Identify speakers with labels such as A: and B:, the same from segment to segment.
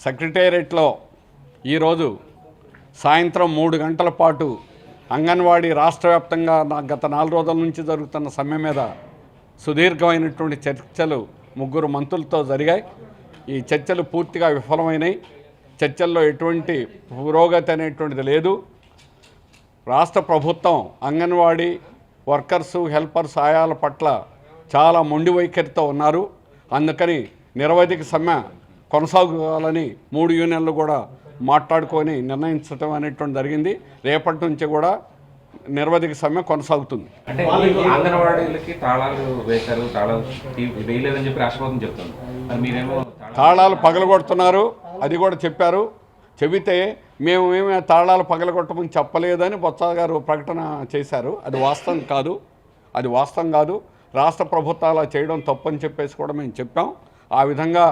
A: సెక్రటేరియట్లో ఈరోజు సాయంత్రం 3 గంటల పాటు అంగన్వాడీ రాష్ట్ర వ్యాప్తంగా గత 4 రోజుల నుంచి జరుగుతున్న సమ్మె మీద సుదీర్ఘమైనటువంటి చర్చలు 3 మంత్రులతో జరిగాయి. ఈ చర్చలు పూర్తిగా విఫలమైనాయి. చర్చల్లో ఎటువంటి పురోగతి అనేటువంటిది లేదు. రాష్ట్ర ప్రభుత్వం అంగన్వాడీ వర్కర్సు, హెల్పర్స్, ఆయాల పట్ల చాలా మొండి వైఖరితో ఉన్నారు. అందుకని నిరవధిక సమ్మె కొనసాగాలని 3 యూనియన్లు కూడా మాట్లాడుకొని నిర్ణయించడం అనేటువంటి జరిగింది. రేపటి నుంచి కూడా నిరవధిక సమ్మె కొనసాగుతుంది.
B: అంటే అంగన్వాడీలకి తాళాలు వేశారు, తాళాలు వేయలేదని చెప్పి రాష్ట్రపతి చెప్తుంది. మీరేమో
A: తాళాలు పగలగొడుతున్నారు అది కూడా చెప్పారు. చెబితే మేమేమి తాళాలు పగలగొట్టమని చెప్పలేదని బొత్స గారు ప్రకటన చేశారు. అది వాస్తవం కాదు. రాష్ట్ర ప్రభుత్వాలు చేయడం తప్పని చెప్పేసి కూడా మేము చెప్పాం. ఆ విధంగా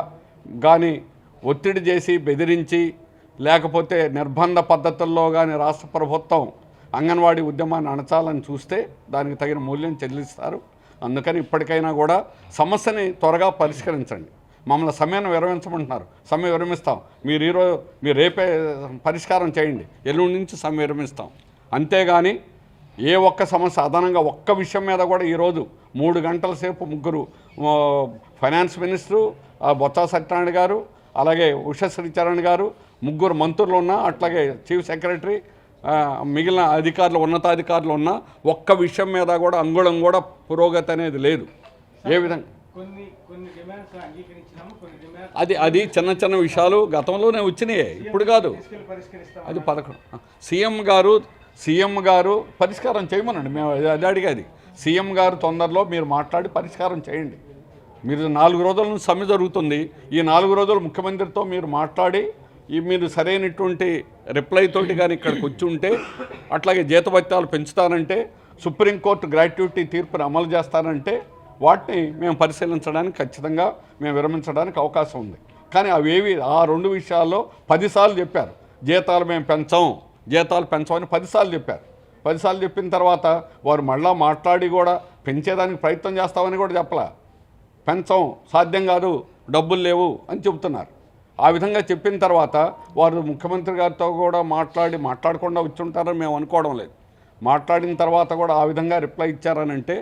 A: కానీ ఒత్తిడి చేసి బెదిరించి లేకపోతే నిర్బంధ పద్ధతుల్లో కానీ రాష్ట్ర ప్రభుత్వం అంగన్వాడీ ఉద్యమాన్ని అణచాలని చూస్తే దానికి తగిన మూల్యం చెల్లిస్తారు. అందుకని ఇప్పటికైనా కూడా సమస్యని త్వరగా పరిష్కరించండి. మమ్మల్ని సమ్మెను విరమించమంటున్నారు, సమ్మె విరమిస్తాం. మీరు రేపే పరిష్కారం చేయండి, ఎల్లుండి నుంచి సమ్మె విరమిస్తాం. అంతేగాని ఏ ఒక్క సమస్య అదనంగా ఒక్క విషయం మీద కూడా ఈరోజు 3 గంటల సేపు 3 ఫైనాన్స్ మినిస్టరు, బొత్స సత్యనారాయణ గారు, అలాగే ఉషశ్రీచరణ్ గారు, 3 మంత్రులు ఉన్నా, అట్లాగే చీఫ్ సెక్రటరీ, మిగిలిన అధికారులు, ఉన్నతాధికారులు ఉన్నా ఒక్క విషయం మీద కూడా అంగుళం కూడా పురోగతి అనేది లేదు. ఏ విధంగా అది చిన్న చిన్న విషయాలు గతంలోనే వచ్చినాయి, ఇప్పుడు కాదు. అది 11 సీఎం గారు పరిష్కారం చేయమనండి. మేము అది అడిగేది. సీఎం గారు తొందరలో మీరు మాట్లాడి పరిష్కారం చేయండి. మీరు 4 రోజుల నుంచి సమ్మె జరుగుతుంది. ఈ 4 రోజులు ముఖ్యమంత్రితో మీరు మాట్లాడి మీరు సరైనటువంటి రిప్లై తోటి కానీ ఇక్కడికి వచ్చి ఉంటే, అట్లాగే జీతభత్యాలు పెంచుతానంటే, సుప్రీంకోర్టు గ్రాట్యుటీ తీర్పుని అమలు చేస్తానంటే వాటిని మేము పరిశీలించడానికి ఖచ్చితంగా మేము విరమించడానికి అవకాశం ఉంది. కానీ అవేవి ఆ 2 విషయాల్లో 10 సార్లు చెప్పారు. జీతాలు మేము పెంచమని 10 సార్లు చెప్పారు. 10 సార్లు చెప్పిన తర్వాత వారు మళ్ళా మాట్లాడి కూడా పెంచేదానికి ప్రయత్నం చేస్తామని కూడా చెప్పలే. పెంచం, సాధ్యం కాదు, డబ్బులు లేవు అని చెబుతున్నారు. ఆ విధంగా చెప్పిన తర్వాత వారు ముఖ్యమంత్రి గారితో కూడా మాట్లాడకుండా వచ్చి ఉంటారని మేము అనుకోవడం లేదు. మాట్లాడిన తర్వాత కూడా ఆ విధంగా రిప్లై ఇచ్చారనంటే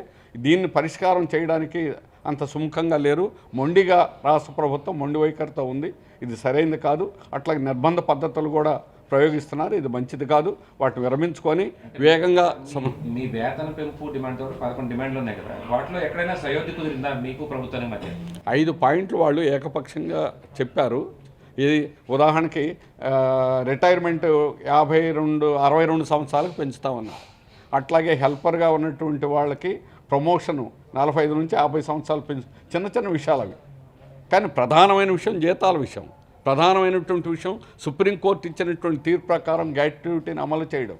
A: దీన్ని పరిష్కారం చేయడానికి అంత సుముఖంగా లేరు. మొండిగా రాష్ట్ర ప్రభుత్వం మొండి వైఖరితో ఉంది. ఇది సరైనది కాదు. అట్లాగే నిర్బంధ పద్ధతులు కూడా ప్రయోగిస్తున్నారు. ఇది మంచిది కాదు. వాటిని విరమించుకొని వేగంగా
B: మీ వేతన పెంపు డిమాండ్ 11 డిమాండ్లు ఉన్నాయి కదా, వాటిలో ఎక్కడైనా సయోధ్య కుదిరిందా మీకు ప్రభుత్వానికి మధ్య?
A: 5 పాయింట్లు వాళ్ళు ఏకపక్షంగా చెప్పారు. ఇది ఉదాహరణకి రిటైర్మెంట్ 62 సంవత్సరాలకు పెంచుతామన్నారు. అట్లాగే హెల్పర్గా ఉన్నటువంటి వాళ్ళకి ప్రమోషను 45 నుంచి 50 సంవత్సరాలు చిన్న చిన్న విషయాలు అవి. కానీ ప్రధానమైన విషయం జీతాల విషయం. ప్రధానమైనటువంటి విషయం సుప్రీంకోర్టు ఇచ్చినటువంటి తీర్పు ప్రకారం గ్రాట్యుటీని అమలు చేయడం.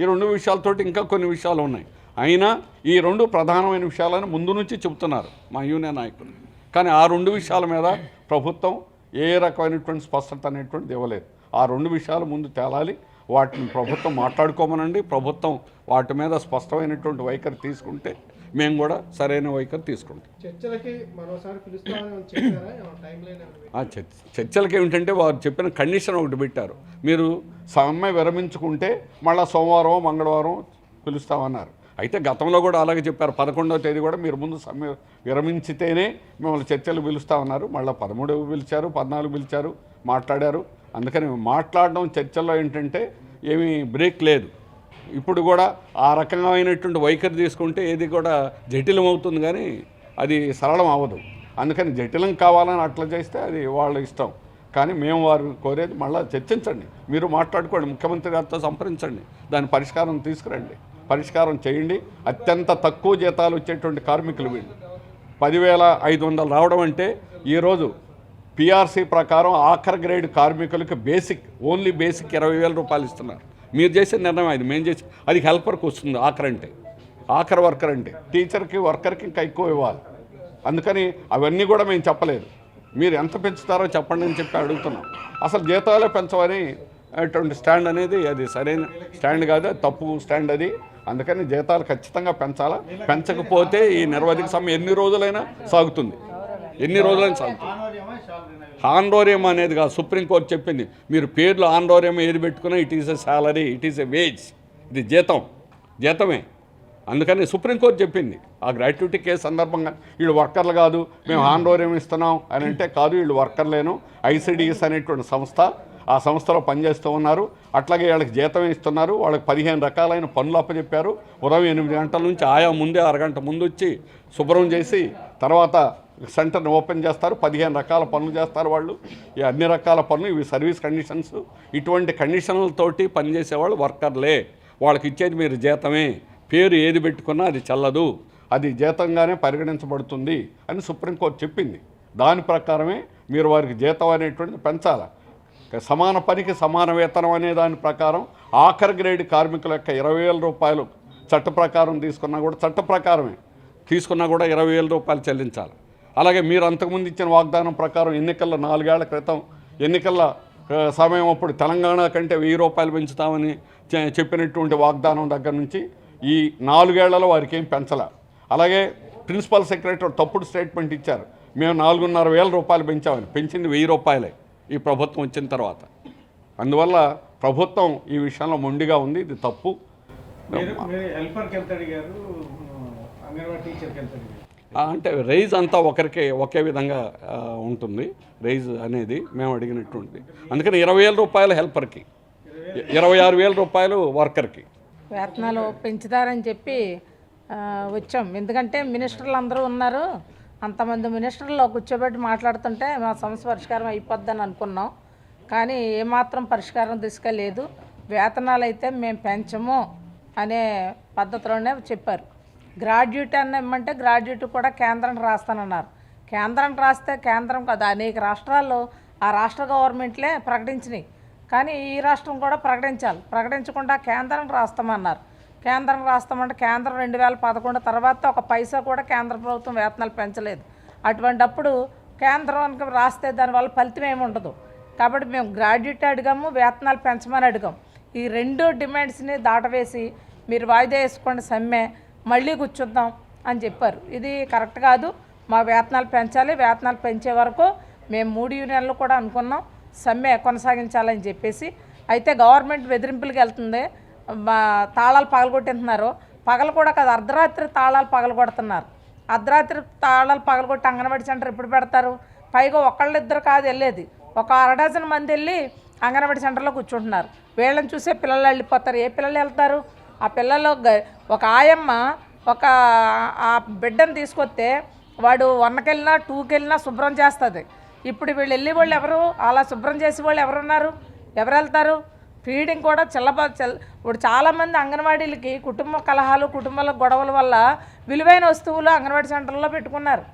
A: ఈ 2 విషయాలతోటి ఇంకా కొన్ని విషయాలు ఉన్నాయి. అయినా ఈ 2 ప్రధానమైన విషయాలను ముందు నుంచి చెబుతున్నారు మా యూనియన్ నాయకులు. కానీ ఆ 2 విషయాల మీద ప్రభుత్వం ఏ రకమైనటువంటి స్పష్టత అనేటువంటిది ఇవ్వలేదు. ఆ 2 విషయాలు ముందు తేలాలి. వాటిని ప్రభుత్వం మాట్లాడుకోమనండి. ప్రభుత్వం వాటి మీద స్పష్టమైనటువంటి వైఖరి తీసుకుంటే మేము కూడా సరైన వైఖరి తీసుకుంటాం. చర్చలకి ఏమిటంటే వారు చెప్పిన కండిషన్ ఒకటి పెట్టారు. మీరు సమ్మె విరమించుకుంటే మళ్ళీ సోమవారం, మంగళవారం పిలుస్తామన్నారు. అయితే గతంలో కూడా అలాగే చెప్పారు. 11వ తేదీ కూడా మీరు ముందు సమ్మె విరమించితేనే మిమ్మల్ని చర్చలు పిలుస్తామన్నారు. మళ్ళీ 13 పిలిచారు, 14 పిలిచారు, మాట్లాడారు. అందుకని మాట్లాడడం చర్చల్లో ఏంటంటే ఏమీ బ్రేక్ లేదు. ఇప్పుడు కూడా ఆ రకమైనటువంటి వైఖరి తీసుకుంటే ఏది కూడా జటిలం అవుతుంది, కానీ అది సరళం అవ్వదు. అందుకని జటిలం కావాలని అట్లా చేస్తే అది వాళ్ళ ఇష్టం. కానీ మేము వారు కోరేది మళ్ళీ చర్చించండి, మీరు మాట్లాడుకోండి, ముఖ్యమంత్రి గారితో సంప్రదించండి, దాని పరిష్కారం తీసుకురండి, పరిష్కారం చేయండి. అత్యంత తక్కువ జీతాలు వచ్చేటువంటి కార్మికులు వీళ్ళు 10,500 రావడం అంటే ఈరోజు పిఆర్సీ ప్రకారం ఆఖరి గ్రేడ్ కార్మికులకు ఓన్లీ బేసిక్ 20,000 రూపాయలు ఇస్తున్నారు. మీరు చేసే నిర్ణయం అది, మేము చేసి అది హెల్పర్కి వస్తుంది. ఆఖరి వర్కర్ అంటే టీచర్కి, వర్కర్కి ఇంకా ఎక్కువ ఇవ్వాలి. అందుకని అవన్నీ కూడా మేము చెప్పలేదు. మీరు ఎంత పెంచుతారో చెప్పండి అని చెప్పి అడుగుతున్నాం. అసలు జీతాలే పెంచవని అటువంటి స్టాండ్ అనేది అది సరైన స్టాండ్ కాదు, తప్పు స్టాండ్ అది. అందుకని జీతాలు ఖచ్చితంగా పెంచాలా. పెంచకపోతే ఈ నిరవధిక సమ్మె ఎన్ని రోజులైనా సాగుతుంది. ఆన్రోరియం అనేది కాదు, సుప్రీంకోర్టు చెప్పింది. మీరు పేర్లు ఆన్రోరియం ఏది పెట్టుకున్నా it is a salary, it is a wage, ఇది జీతమే. అందుకని సుప్రీంకోర్టు చెప్పింది. ఆ గ్రాట్యుటీ కేసు సందర్భంగా వీళ్ళు వర్కర్లు కాదు, మేము ఆన్రోరియం ఇస్తున్నాం అని అంటే కాదు, వీళ్ళు వర్కర్లేను. ఐసిడిఎస్ అనేటువంటి సంస్థ, ఆ సంస్థలో పనిచేస్తూ ఉన్నారు. అట్లాగే వాళ్ళకి జీతం ఇస్తున్నారు. వాళ్ళకి 15 రకాలైన పనులు అప్పచెప్పారు. ఉదయం 8 గంటల నుంచి ఆయా ముందే అరగంట ముందు వచ్చి శుభ్రం చేసి తర్వాత సెంటర్ని ఓపెన్ చేస్తారు. 15 రకాల పనులు చేస్తారు వాళ్ళు. ఈ అన్ని రకాల పనులు, ఇవి సర్వీస్ కండిషన్స్. ఇటువంటి కండిషన్లతోటి పనిచేసేవాళ్ళు వర్కర్లే. వాళ్ళకి ఇచ్చేది మీరు జీతమే. పేరు ఏది పెట్టుకున్నా అది చెల్లదు, అది జీతంగానే పరిగణించబడుతుంది అని సుప్రీంకోర్టు చెప్పింది. దాని ప్రకారమే మీరు వారికి జీతం అనేటువంటిది పెంచాలి. సమాన పనికి సమాన వేతనం అనే దాని ప్రకారం ఆఖరి గ్రేడ్ కార్మికుల యొక్క 20,000 రూపాయలు చట్ట ప్రకారం తీసుకున్నా కూడా, చట్ట ప్రకారమే తీసుకున్నా కూడా 20,000 రూపాయలు చెల్లించాలి. అలాగే మీరు అంతకుముందు ఇచ్చిన వాగ్దానం ప్రకారం ఎన్నికల్లో 4 ఏళ్ల క్రితం ఎన్నికల సమయం అప్పుడు తెలంగాణ కంటే 1000 రూపాయలు పెంచుతామని చెప్పినటువంటి వాగ్దానం దగ్గర నుంచి ఈ 4 ఏళ్లలో వారికి ఏం పెంచలే. అలాగే ప్రిన్సిపల్ సెక్రటరీ తప్పుడు స్టేట్మెంట్ ఇచ్చారు, మేము 4,500 రూపాయలు పెంచామని. పెంచింది 1000 రూపాయలే ఈ ప్రభుత్వం వచ్చిన తర్వాత. అందువల్ల ప్రభుత్వం ఈ విషయంలో మొండిగా ఉంది, ఇది తప్పు. అంటే రైజ్ అంతా ఒకే విధంగా ఉంటుంది. రైజ్ అనేది మేము అడిగినటువంటిది. అందుకని 20,000 రూపాయలు హెల్పర్కి, 26,000 రూపాయలు వర్కర్కి
C: వేతనాలు పెంచుతారని చెప్పి వచ్చాం. ఎందుకంటే మినిస్టర్లు అందరూ ఉన్నారు, అంతమంది మినిస్టర్లు కూర్చోబెట్టి మాట్లాడుతుంటే మా సమస్య పరిష్కారం అయిపోద్దని అనుకున్నాం. కానీ ఏమాత్రం పరిష్కారం తీసుకెళ్ళలేదు. వేతనాలు అయితే మేము పెంచము అనే పద్ధతిలోనే చెప్పారు. గ్రాడ్యుయేట్ అని ఇమ్మంటే గ్రాడ్యుయేట్ కూడా కేంద్రానికి రాస్తానన్నారు. కేంద్రానికి రాస్తే కేంద్రం కదా, అనేక రాష్ట్రాల్లో ఆ రాష్ట్ర గవర్నమెంట్లే ప్రకటించినాయి. కానీ ఈ రాష్ట్రం కూడా ప్రకటించాలి. ప్రకటించకుండా కేంద్రానికి రాస్తామన్నారు. కేంద్రం రాస్తామంటే కేంద్రం 2011 తర్వాత ఒక పైసా కూడా కేంద్ర ప్రభుత్వం వేతనాలు పెంచలేదు. అటువంటప్పుడు కేంద్రానికి రాస్తే దానివల్ల ఫలితం ఏమి ఉండదు. కాబట్టి మేము గ్రాడ్యుయేట్ అడిగాము, వేతనాలు పెంచమని అడిగాం. ఈ 2 డిమాండ్స్ని దాటవేసి మీరు వాయిదా వేసుకోండి, సమ్మె మళ్ళీ కూర్చుద్దాం అని చెప్పారు. ఇది కరెక్ట్ కాదు. మా వేతనాలు పెంచాలి, వేతనాలు పెంచే వరకు మేము 3 యూనియన్లు కూడా అనుకున్నాం సమ్మె కొనసాగించాలని చెప్పేసి. అయితే గవర్నమెంట్ బెదిరింపులకు వెళ్తుంది. తాళాలు పగలగొట్టిస్తున్నారు. పగలు కూడా కాదు, అర్ధరాత్రి తాళాలు పగలగొడుతున్నారు. అర్ధరాత్రి తాళాలు పగలగొట్టి అంగన్వాడీ సెంటర్ ఎప్పుడు పెడతారు? పైగా ఒకళ్ళిద్దరు కాదు వెళ్ళేది, ఒక 1 డజన్ మంది వెళ్ళి అంగన్వాడీ సెంటర్లో కూర్చుంటున్నారు. వీళ్ళని చూసే పిల్లలు వెళ్ళిపోతారు. ఏ పిల్లలు వెళ్తారు? ఆ పిల్లలు ఒక ఆయమ్మ ఆ బిడ్డను తీసుకొస్తే వాడు 1కి వెళ్ళినా 2కి వెళ్ళినా శుభ్రం చేస్తుంది. ఇప్పుడు వీళ్ళు వెళ్ళే వాళ్ళు ఎవరు? అలా శుభ్రం చేసే వాళ్ళు ఎవరున్నారు? ఎవరు వెళ్తారు? ఫీడింగ్ కూడా ఇప్పుడు చాలామంది అంగన్వాడీలకి కుటుంబ కలహాలు, కుటుంబాల గొడవల వల్ల విలువైన వస్తువులు అంగన్వాడీ సెంటర్లో పెట్టుకున్నారు.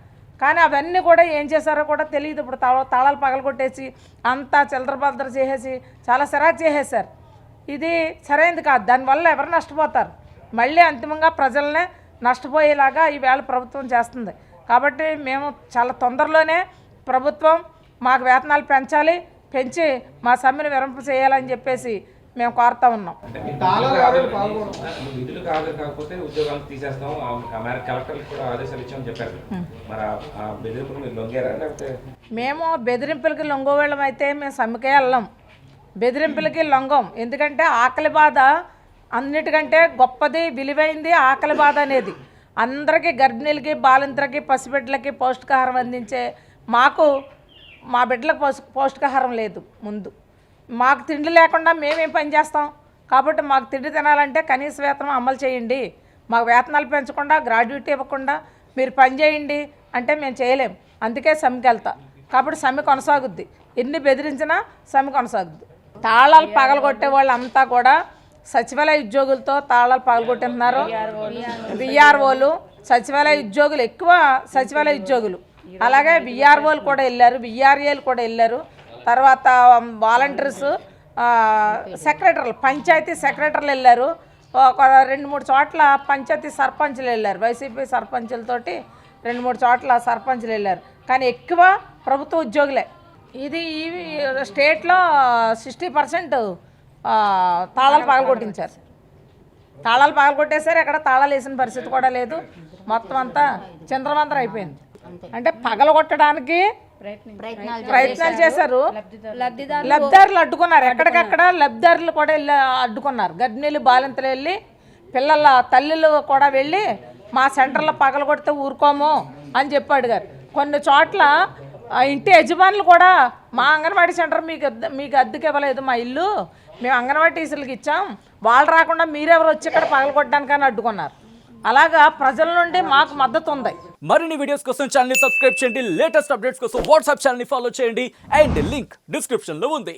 C: కానీ అవన్నీ కూడా ఏం చేశారో కూడా తెలియదు. ఇప్పుడు తాళాలు పగలగొట్టేసి అంతా చిల్లర చేసేసి చాలా సిరాకు చేసేసారు. ఇది సరైనది కాదు. దానివల్ల ఎవరు నష్టపోతారు? మళ్ళీ అంతిమంగా ప్రజలనే నష్టపోయేలాగా ఈవేళ ప్రభుత్వం చేస్తుంది. కాబట్టి మేము చాలా తొందరలోనే ప్రభుత్వం మాకు వేతనాలు పెంచాలి, పెంచి మా సమ్మెను విరంపు చేయాలని చెప్పేసి మేము కోరుతా ఉన్నాం.
B: విధులు కాకపోతే ఉద్యోగాలు తీసేస్తాం, కలెక్టర్లకు కూడా ఆదేశాలు ఇచ్చామని చెప్పారు. మరి ఆ బెదిరింపులు మీరు లొంగారా? లేకపోతే
C: మేము బెదిరింపులకి లొంగోవేళ్ళం అయితే మేము సమ్మెకే వెళ్ళాం, బెదిరింపులకి లొంగం. ఎందుకంటే ఆకలి బాధ అన్నిటికంటే గొప్పది, విలువైంది ఆకలి బాధ అనేది. అందరికీ, గర్భిణీలకి, బాలింతలకి, పసిబిడ్డలకి పౌష్టికాహారం అందించే మాకు, మా బిడ్డలకు పౌష్టికాహారం లేదు. ముందు మాకు తిండి లేకుండా మేమేం పని చేస్తాం? కాబట్టి మాకు తిండి తినాలంటే కనీస వేతనం అమలు చేయండి, మాకు వేతనాలు పెంచకుండా, గ్రాడ్యుయేట్ ఇవ్వకుండా మీరు పని చేయండి అంటే మేము చేయలేం. అందుకే సమ్మెకి వెళ్తా. కాబట్టి సమ్మె కొనసాగుద్ది, ఎన్ని బెదిరించినా సమ్మె కొనసాగుద్ది. తాళాలు పగలగొట్టే వాళ్ళంతా కూడా సచివాలయ ఉద్యోగులతో తాళాలు పగలగొట్టిస్తున్నారు. విఆర్ఓలు, సచివాలయ ఉద్యోగులు, ఎక్కువ సచివాలయ ఉద్యోగులు, అలాగే విఆర్ఓలు కూడా వెళ్ళారు, విఆర్ఏలు కూడా వెళ్ళారు. తర్వాత వాలంటీర్స్, సెక్రటరీలు, పంచాయతీ సెక్రటరీలు వెళ్ళారు. ఒక 2-3 చోట్ల పంచాయతీ సర్పంచులు వెళ్ళారు. వైసీపీ సర్పంచులతోటి 2-3 చోట్ల సర్పంచులు వెళ్ళారు. కానీ ఎక్కువ ప్రభుత్వ ఉద్యోగులే. ఇది ఈ స్టేట్లో 60% తాళాలు పగలగొట్టించారు. తాళాలు పగలగొట్టేసారు. ఎక్కడ తాళాలు వేసిన పరిస్థితి కూడా లేదు. మొత్తం అంతా చిందరవందర అయిపోయింది. అంటే పగలగొట్టడానికి ప్రయత్నాలు చేశారు. లబ్ధిదారులు అడ్డుకున్నారు, ఎక్కడికక్కడ లబ్ధిదారులు కూడా వెళ్ళి అడ్డుకున్నారు. గర్భిణీలు బాలింతలు వెళ్ళి పిల్లల తల్లులు కూడా వెళ్ళి మా సెంటర్లో పగలగొడితే ఊరుకోము అని చెప్పి అడిగారు. కొన్ని చోట్ల ఇంటి యజమానులు కూడా మా అంగన్వాడీ సెంటర్ మీకు అద్దెకి ఇవ్వలేదు, మా ఇల్లు మేము అంగన్వాడీ టీచర్లకు ఇచ్చాం, వాళ్ళు రాకుండా మీరెవరు వచ్చి ఇక్కడ పగలగొట్టడానికని అడ్డుకున్నారు. అలాగా ప్రజల నుండి మాకు మద్దతు ఉంది.
D: మరిన్ని వీడియోస్ కోసం ఛానల్ ని సబ్స్క్రైబ్ చేయండి, లేటెస్ట్ అప్డేట్స్ కోసం వాట్సాప్ ఛానల్ ని ఫాలో చేయండి అండ్ లింక్ డిస్క్రిప్షన్ లో ఉంది.